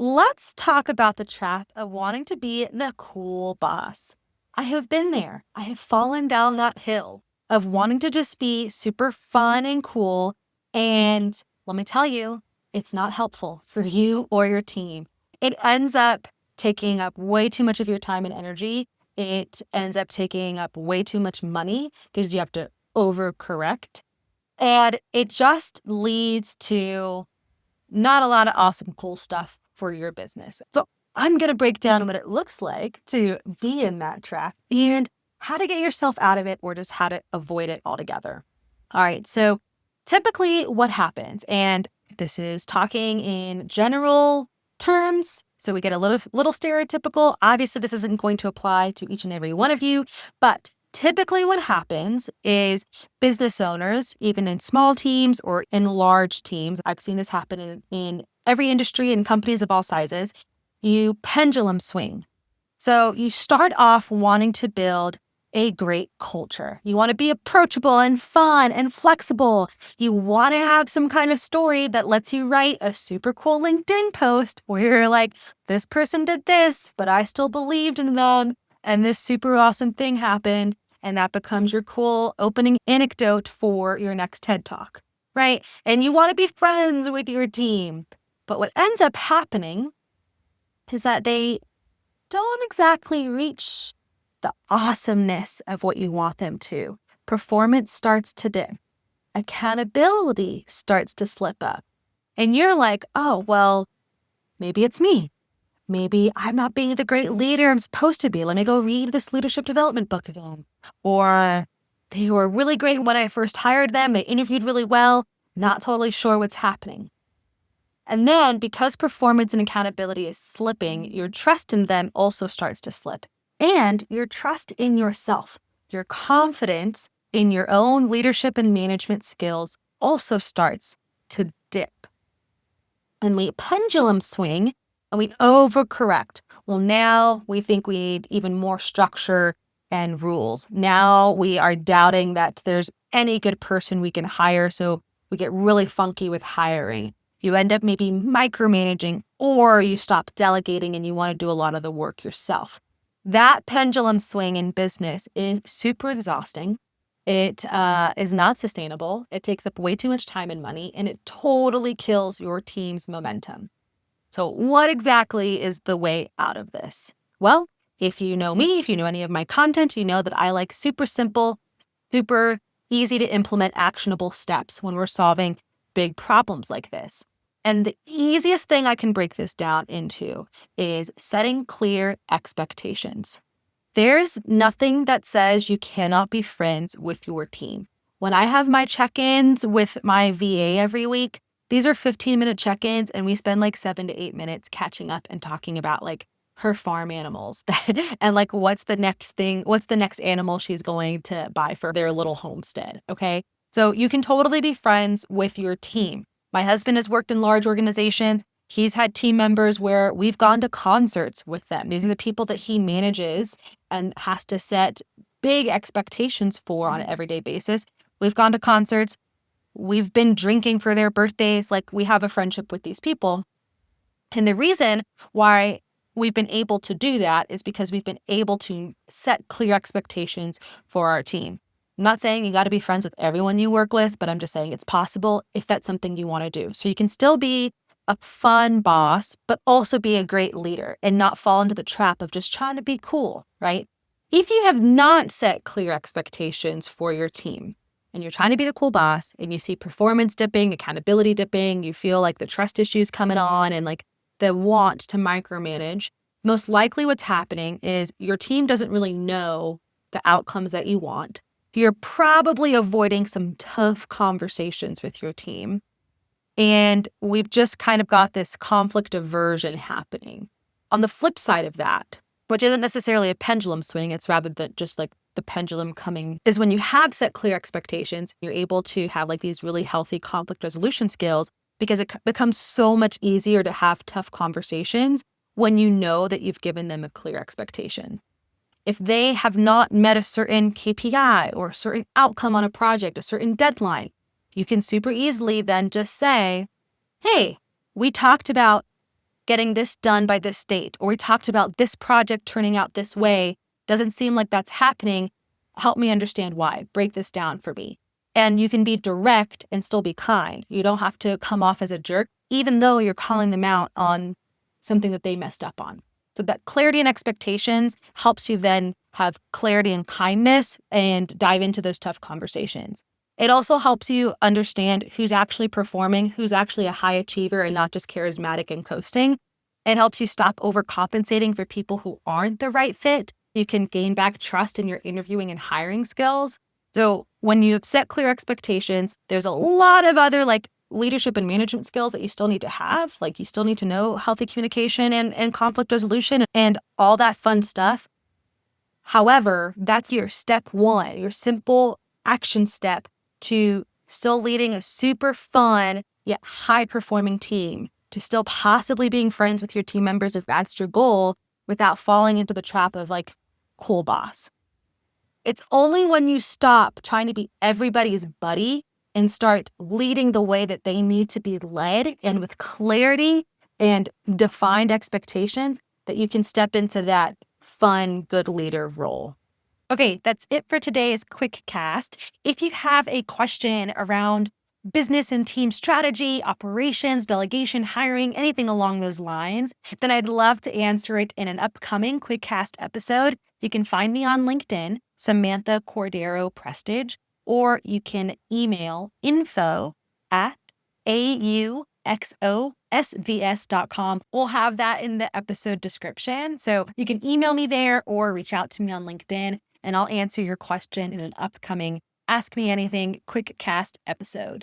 let's talk about the trap of wanting to be the cool boss. I have been there. I have fallen down that hill of wanting to just be super fun and cool. And let me tell you, it's not helpful for you or your team. It ends up taking up way too much of your time and energy. It ends up taking up way too much money because you have to overcorrect. And it just leads to not a lot of awesome, cool stuff for your business. So I'm going to break down what it looks like to be in that trap and how to get yourself out of it or just how to avoid it altogether. All right. So typically what happens, and this is talking in general terms, so we get a little stereotypical. Obviously, this isn't going to apply to each and every one of you, but typically what happens is business owners, even in small teams or in large teams, I've seen this happen in every industry and companies of all sizes, you pendulum swing. So you start off wanting to build a great culture. You want to be approachable and fun and flexible. You want to have some kind of story that lets you write a super cool LinkedIn post where you're like, this person did this, but I still believed in them. And this super awesome thing happened. And that becomes your cool opening anecdote for your next TED Talk, right? And you want to be friends with your team. But what ends up happening is that they don't exactly reach the awesomeness of what you want them to. Performance starts to dip. Accountability starts to slip up. And you're like, oh, well, maybe it's me. Maybe I'm not being the great leader I'm supposed to be. Let me go read this leadership development book again. Or they were really great when I first hired them. They interviewed really well. Not totally sure what's happening. And then because performance and accountability is slipping, your trust in them also starts to slip. And your trust in yourself, your confidence in your own leadership and management skills also starts to dip. And we pendulum swing and we overcorrect. Well, now we think we need even more structure and rules. Now we are doubting that there's any good person we can hire. So we get really funky with hiring. You end up maybe micromanaging, or you stop delegating and you want to do a lot of the work yourself. That pendulum swing in business is super exhausting. It is not sustainable. It takes up way too much time and money, and it totally kills your team's momentum. So what exactly is the way out of this? Well, if you know me, if you know any of my content, you know that I like super simple, super easy to implement actionable steps when we're solving big problems like this. And the easiest thing I can break this down into is setting clear expectations. There's nothing that says you cannot be friends with your team. When I have my check-ins with my VA every week, these are 15-minute check-ins, and we spend like 7 to 8 minutes catching up and talking about like her farm animals and like what's the next animal she's going to buy for their little homestead, okay? So you can totally be friends with your team. My husband has worked in large organizations. He's had team members where we've gone to concerts with them. These are the people that he manages and has to set big expectations for on an everyday basis. We've gone to concerts. We've been drinking for their birthdays. Like, we have a friendship with these people. And the reason why we've been able to do that is because we've been able to set clear expectations for our team. I'm not saying you got to be friends with everyone you work with, but I'm just saying it's possible if that's something you want to do. So you can still be a fun boss, but also be a great leader and not fall into the trap of just trying to be cool, right? If you have not set clear expectations for your team and you're trying to be the cool boss and you see performance dipping, accountability dipping, you feel like the trust issues coming on and like the want to micromanage, most likely what's happening is your team doesn't really know the outcomes that you want. You're probably avoiding some tough conversations with your team. And we've just kind of got this conflict aversion happening. On the flip side of that, which isn't necessarily a pendulum swing, it's rather that just like the pendulum coming, is when you have set clear expectations, you're able to have like these really healthy conflict resolution skills because it becomes so much easier to have tough conversations when you know that you've given them a clear expectation. If they have not met a certain KPI or a certain outcome on a project, a certain deadline, you can super easily then just say, hey, we talked about getting this done by this date, or we talked about this project turning out this way. Doesn't seem like that's happening. Help me understand why. Break this down for me. And you can be direct and still be kind. You don't have to come off as a jerk, even though you're calling them out on something that they messed up on. So that clarity and expectations helps you then have clarity and kindness and dive into those tough conversations. It also helps you understand who's actually performing, who's actually a high achiever and not just charismatic and coasting. It helps you stop overcompensating for people who aren't the right fit. You can gain back trust in your interviewing and hiring skills. So when you set clear expectations, there's a lot of other leadership and management skills that you still need to have. Like you still need to know healthy communication and conflict resolution and all that fun stuff. However, that's your step one, your simple action step to still leading a super fun yet high performing team, to still possibly being friends with your team members if that's your goal without falling into the trap of cool boss. It's only when you stop trying to be everybody's buddy and start leading the way that they need to be led and with clarity and defined expectations that you can step into that fun, good leader role. Okay, that's it for today's quick cast. If you have a question around business and team strategy, operations, delegation, hiring, anything along those lines, then I'd love to answer it in an upcoming quick cast episode. You can find me on LinkedIn, Samantha Cordero Prestige, or you can email info@auxosvs.com. We'll have that in the episode description. So you can email me there or reach out to me on LinkedIn, and I'll answer your question in an upcoming Ask Me Anything quick cast episode.